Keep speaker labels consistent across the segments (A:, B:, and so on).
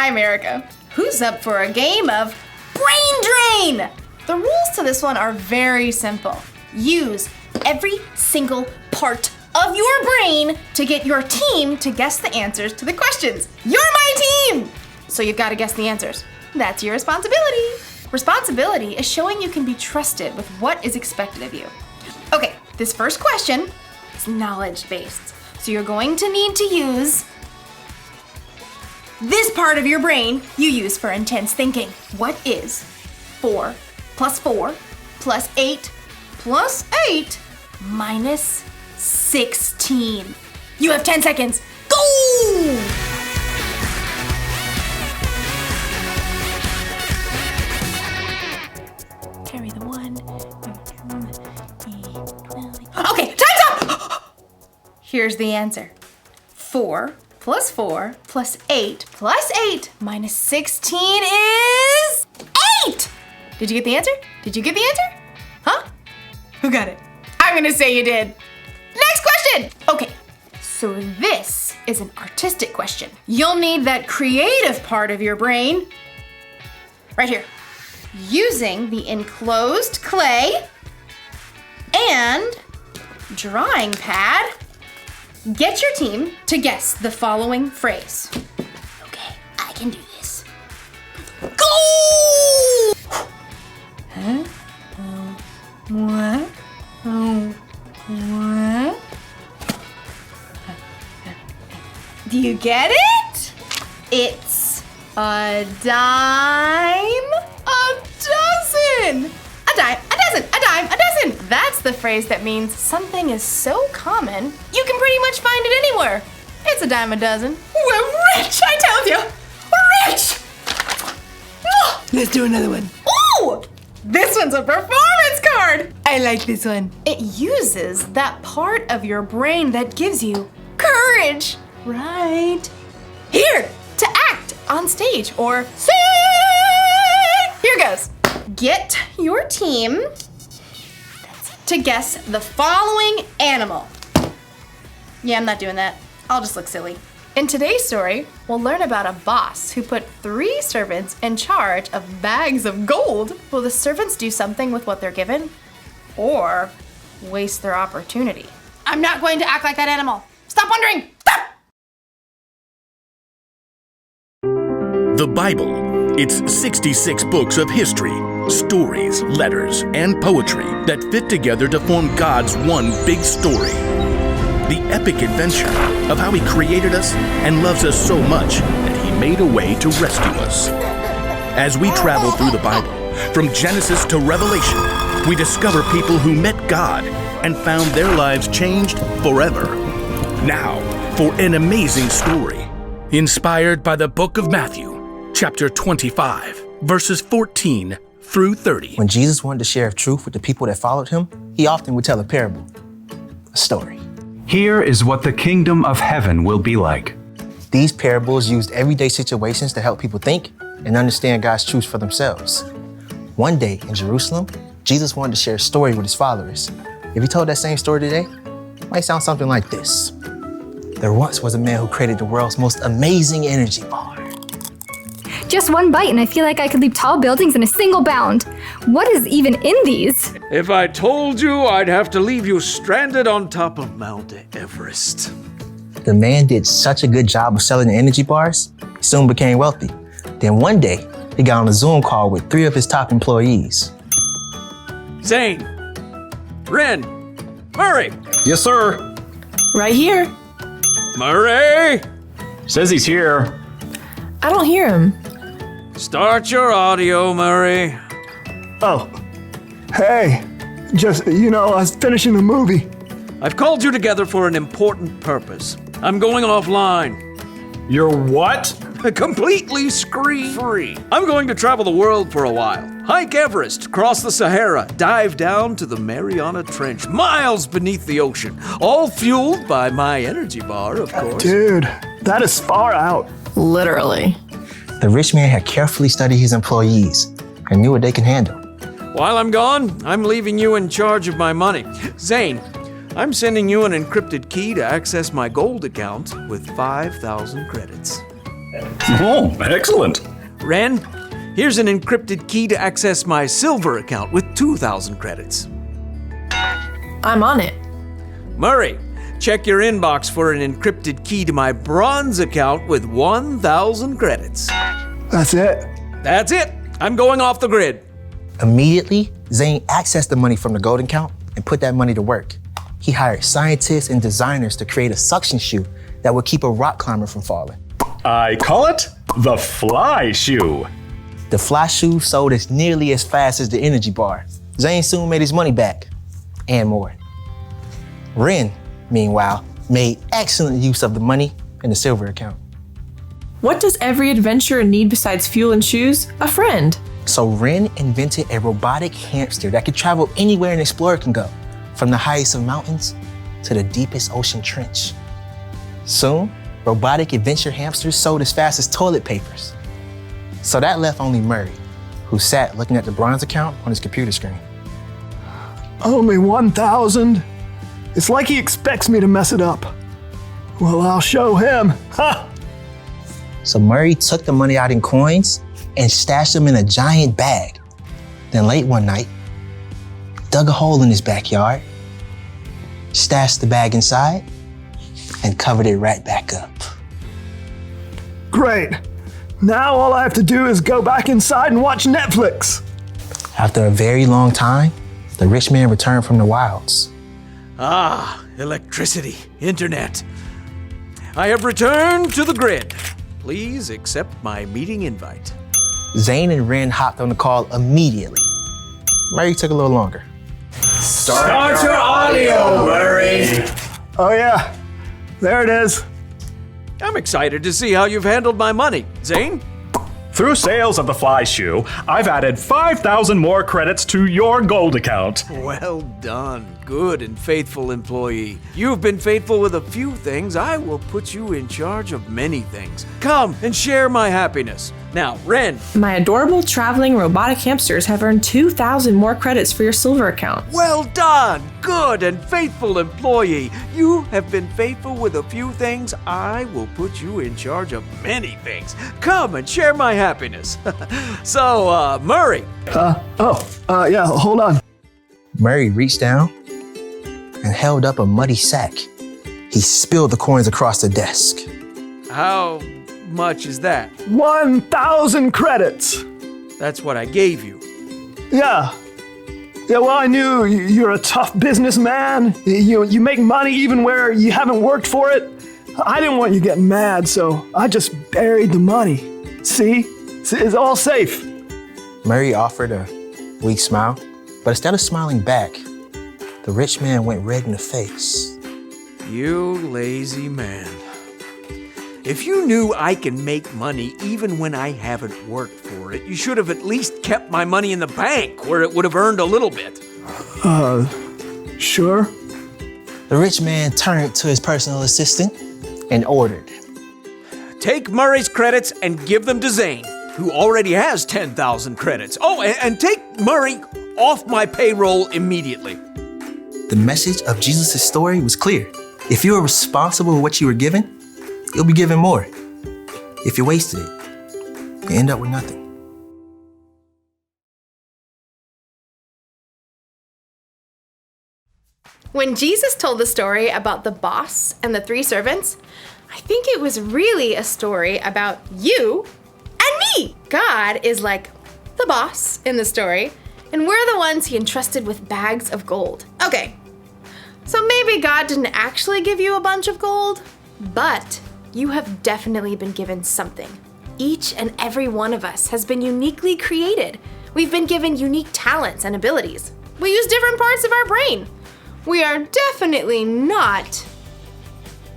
A: I'm Erica. Who's up for a game of Brain Drain? The rules to this one are very simple. Use every single part of your brain to get your team to guess the answers to the questions. You're my team! So you've got to guess the answers. That's your responsibility. Responsibility is showing you can be trusted with what is expected of you. Okay, this first question is knowledge-based. So you're going to need to use this part of your brain you use for intense thinking. What is 4 plus 4 plus 8 plus 8 minus 16? You have 10 seconds. Go! Carry the 1. Okay, time's up! Here's the answer. 4 plus 4 plus 8 plus 8 minus 16 is 8! Did you get the answer? Did you get the answer? Huh? Who got it? I'm gonna say you did. Next question! Okay, so this is an artistic question. You'll need that creative part of your brain right here. Using the enclosed clay and drawing pad, get your team to guess the following phrase. Okay, I can do this. Go! Huh? Oh, what? Oh, what? Do you get it? It's a dime a dozen. A dime a dozen. A dime a dozen. That's the phrase that means something is so common you can pretty much find it anywhere. It's a dime a dozen. We're rich, I tell you. We're rich. Oh.
B: Let's do another one.
A: Ooh! This one's a performance card. I like this one. It uses that part of your brain that gives you courage. Right here to act on stage or sing. Here goes. Get your team to guess the following animal. Yeah, I'm not doing that. I'll just look silly. In today's story, we'll learn about a boss who put 3 servants in charge of bags of gold. Will the servants do something with what they're given or waste their opportunity? I'm not going to act like that animal. Stop wondering. Stop!
C: The Bible. It's 66 books of history, stories, letters, and poetry that fit together to form God's one big story. The epic adventure of how He created us and loves us so much that He made a way to rescue us. As we travel through the Bible, from Genesis to Revelation, we discover people who met God and found their lives changed forever. Now, for an amazing story, inspired by the book of Matthew, chapter 25, verses 14 through 30.
D: When Jesus wanted to share truth with the people that followed Him, He often would tell a parable, a story.
E: Here is what the kingdom of heaven will be like.
D: These parables used everyday situations to help people think and understand God's truth for themselves. One day in Jerusalem, Jesus wanted to share a story with His followers. If He told that same story today, it might sound something like this. There once was a man who created the world's most amazing energy bar.
F: Just one bite and I feel like I could leap tall buildings in a single bound. What is even in these?
G: If I told you, I'd have to leave you stranded on top of Mount Everest.
D: The man did such a good job of selling the energy bars, he soon became wealthy. Then one day, he got on a Zoom call with 3 of his top employees.
G: Zane, Ren, Murray.
H: Yes, sir.
B: Right here.
G: Murray,
H: Says he's here.
B: I don't hear him.
G: start your audio, Murray.
I: Oh, hey, just, I was finishing a movie.
G: I've called you together for an important purpose. I'm going offline.
H: You're what?
G: Completely screen-free. I'm going to travel the world for a while. Hike Everest, cross the Sahara, dive down to the Mariana Trench, miles beneath the ocean, all fueled by my energy bar, of course.
I: Dude, that is far out.
B: Literally.
D: The rich man had carefully studied his employees and knew what they can handle.
G: While I'm gone, I'm leaving you in charge of my money. Zane, I'm sending you an encrypted key to access my gold account with 5,000 credits.
H: Oh, excellent.
G: Ren, here's an encrypted key to access my silver account with 2,000 credits.
B: I'm on it.
G: Murray, check your inbox for an encrypted key to my bronze account with 1,000 credits.
I: That's it.
G: That's it. I'm going off the grid.
D: Immediately, Zane accessed the money from the gold account and put that money to work. He hired scientists and designers to create a suction shoe that would keep a rock climber from falling.
H: I call it the fly shoe.
D: The fly shoe sold as nearly as fast as the energy bar. Zane soon made his money back, and more. Ren, meanwhile, made excellent use of the money in the silver account.
B: What does every adventurer need besides fuel and shoes? A friend.
D: So Ren invented a robotic hamster that could travel anywhere an explorer can go, from the highest of mountains to the deepest ocean trench. Soon, robotic adventure hamsters sold as fast as toilet papers. So that left only Murray, who sat looking at the bronze account on his computer screen.
I: Only 1,000? It's like he expects me to mess it up. Well, I'll show him. Ha!
D: So Murray took the money out in coins and stashed them in a giant bag. Then late one night, dug a hole in his backyard, stashed the bag inside, and covered it right back up.
I: Great. Now all I have to do is go back inside and watch Netflix.
D: After a very long time, the rich man returned from the wilds.
G: Ah, electricity, internet. I have returned to the grid. Please accept my meeting invite.
D: Zane and Ren hopped on the call immediately. Murray took a little longer.
H: Start your audio, Murray.
I: Oh yeah, there it is.
G: I'm excited to see how you've handled my money. Zane?
H: Through sales of the fly shoe, I've added 5,000 more credits to your gold account.
G: Well done, good and faithful employee. You've been faithful with a few things. I will put you in charge of many things. Come and share my happiness. Now, Ren.
B: My adorable traveling robotic hamsters have earned 2,000 more credits for your silver account.
G: Well done, good and faithful employee. You have been faithful with a few things. I will put you in charge of many things. Come and share my happiness. So, Murray.
I: Yeah, hold on.
D: Murray reached down and held up a muddy sack. He spilled the coins across the desk.
G: How much is that?
I: 1,000 credits.
G: That's what I gave you.
I: Yeah. Yeah, well, I knew you're a tough businessman. You make money even where you haven't worked for it. I didn't want you getting mad, so I just buried the money. See? It's all safe.
D: Murray offered a weak smile, but instead of smiling back, the rich man went red in the face.
G: You lazy man. If you knew I can make money even when I haven't worked for it, you should have at least kept my money in the bank where it would have earned a little bit.
I: Sure.
D: The rich man turned to his personal assistant and ordered.
G: Take Murray's credits and give them to Zane, who already has 10,000 credits. Oh, and take Murray off my payroll immediately.
D: The message of Jesus' story was clear. If you are responsible for what you were given, you'll be given more. If you wasted it, you end up with nothing.
A: When Jesus told the story about the boss and the 3 servants, I think it was really a story about you and me. God is like the boss in the story, and we're the ones he entrusted with bags of gold. Okay, so maybe God didn't actually give you a bunch of gold, but you have definitely been given something. Each and every one of us has been uniquely created. We've been given unique talents and abilities. We use different parts of our brain. We are definitely not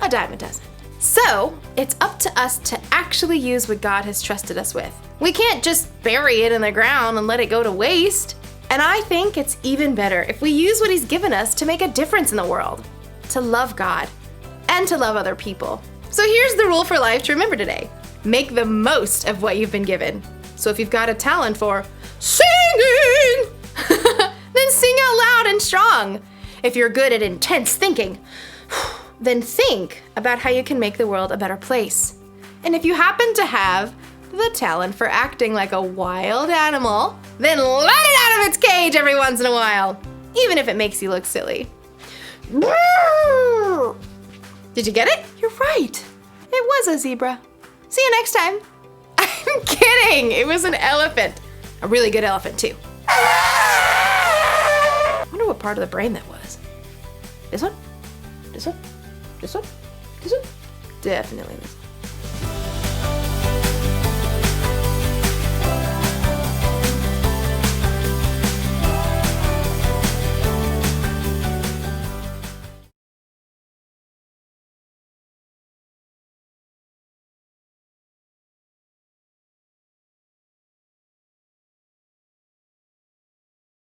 A: a dime a dozen. So, it's up to us to actually use what God has trusted us with. We can't just bury it in the ground and let it go to waste. And I think it's even better if we use what He's given us to make a difference in the world, to love God, and to love other people. So here's the rule for life to remember today. Make the most of what you've been given. So if you've got a talent for singing, then sing out loud and strong. If you're good at intense thinking, then think about how you can make the world a better place. And if you happen to have the talent for acting like a wild animal, then let it out of its cage every once in a while, even if it makes you look silly. Did you get it? You're right. It was a zebra. See you next time. I'm kidding. It was an elephant. A really good elephant, too. I wonder what part of the brain that was. This one? This one? This one? This one? Definitely this one.